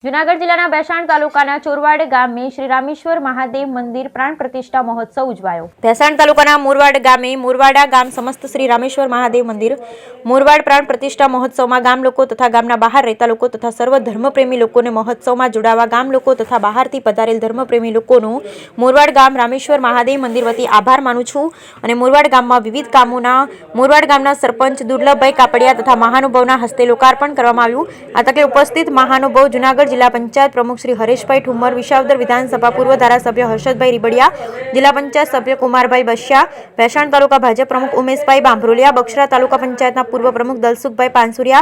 જૂનાગઢ જિલ્લાના ભેસાણ તાલુકાના ચોરવાડ ગામે શ્રી રામેશ્વર મહાદેવ મંદિર પ્રાણ પ્રતિષ્ઠા મહોત્સવ ઉજવાયો। ભેસાણ તાલુકાના મોરવાડ ગામે મોરવાડા ગામ સમસ્ત શ્રી રામેશ્વર મહાદેવ મંદિર મોરવાડ પ્રાણ પ્રતિષ્ઠા મહોત્સવમાં ગામ લોકો તથા ગામના બહાર રહેતા લોકો તથા સર્વ ધર્મપ્રેમી લોકોને મહોત્સવમાં જોડાવા ગામ લોકો તથા બહારથી પધારેલ ધર્મપ્રેમી લોકોનો મોરવાડ ગામ રામેશ્વર મહાદેવ મંદિર વતી આભાર માનું છું અને મોરવાડ ગામમાં વિવિધ કામોના મોરવાડ ગામના સરપંચ દુર્લભભાઈ કાપડિયા તથા મહાનુભાવના હસ્તે લોકાર્પણ કરવામાં આવ્યું। આ તકે ઉપસ્થિત મહાનુભાવ જૂનાગઢ जिला पंचायत प्रमुख श्री हरेशभाई ठुम्मर, विसावदर विधानसभा पूर्व धारासभ्य हर्षदभाई રીબડિયા, जिला पंचायत सभ्य कुमारभाई बसिया, भैसाण तालुका भाजप प्रमुख उमेशभाई बांभरोलिया, बक्षरा तालुका पंचायतना पूर्व प्रमुख दलसुखभाई पानसुरिया,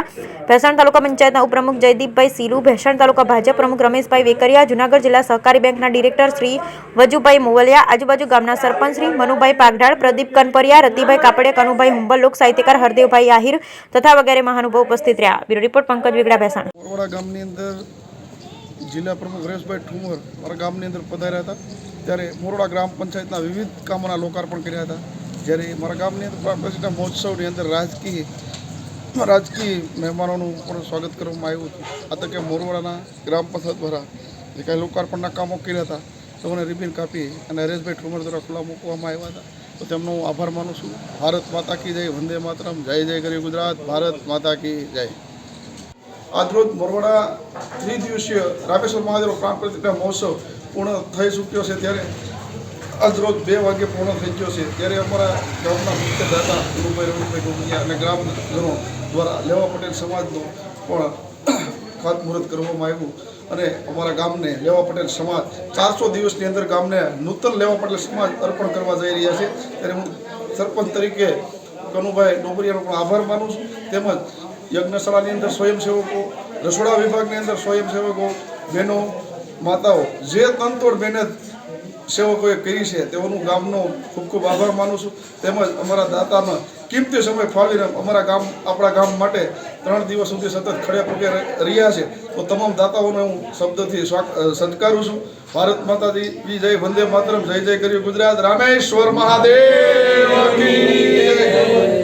भैसाण तालुका पंचायतना उपप्रमुख जयदीपभाई सीलू, भैसाण तालुका भाजप प्रमुख रमेशभाई वेकरिया, जूनागढ़ जिला सहकारी बैंकना डिरेक्टर श्री वजुभाई मोवलिया, आजूबाजू गामना सरपंच श्री मनुभाई पागडाळ, प्रदीप कनपरिया, रतिभाई कापड़े, कनुभाई हुंबल, लोक साहित्यकार हरदेवभाई आहिर तथा वगैरह महानुभाव उपस्थित रहा। Bureau report Pankaj Vegda, Bhesan. जिला प्रमुख हरेशभाई ठुम्मर मारा गामनी अंदर पधार्या था त्यारे मोरवाड़ा ग्राम पंचायतना विविध कामोना लोकार्पण कर्या था। ज्यारे मारा गामनी अंदर प्राण प्रतिष्ठा महोत्सवनी अंदर राजकीय मेहमानोનું પણ સ્વાગત કરવામાં આવ્યું હતું। આ તકે મોરવાડાના ગ્રામ પંચાયત દ્વારા જે કાંઈ લોકાર્પણના કામો કર્યા હતા તેઓને રિબિન કાપી અને હરેશભાઈ ઠુમ્મર દ્વારા ખુલ્લા મૂકવામાં આવ્યા હતા। તો તેમનો આભાર માનું છું। ભારત માતા કી જય, વંદે માતરમ, જય જય કરી ગુજરાત, ભારત માતા की जय। आज रोज मोरवाड़ा 3 दिवसीय रामेश्वर महादेव प्राण प्रतिष्ठा महोत्सव पूर्ण थई चूक्यो है। त्यारे आज रोज 2 वागे पूर्ण थई गयो है। त्यारे अमरा गामना मुख्य दाता गुरुभाई रविभाई डोंगरिया અને ગ્રામજનો દ્વારા લેવા પટેલ સમાજનો પણ ખાતમુહૂર્ત કરવામાં આવ્યું અને અમારા ગામને લેવા પટેલ સમાજ 400 દિવસની અંદર ગામને નૂતન લેવા પટેલ સમાજ અર્પણ કરવા જઈ રહ્યા છે। ત્યારે હું સરપંચ તરીકે કનુભાઈ ડોંગરિયાનો પણ આભાર માનું છું। તેમજ यज्ञशाला अंदर स्वयंसेवकों, रसोड़ा विभाग अंदर स्वयंसेवकों, बहनों, माताओं जे तनतोड़ मेहनत सेवकोए करी है तेओनु गामनो खूब खूब आभार मानु छुं। तेमज अमरा दातानो किंमती समय फाळवीने अमरा गाम आपणा गाम माटे 3 दिवस सुधी सतत खड़े पगे रह्या छे। तो तमाम दाताओने हूँ शब्दथी सत्कारूं छुं। भारत माता की जय, वंदे मातरम, जय जय करी गुजरात, रामेश्वर महादेव की जय।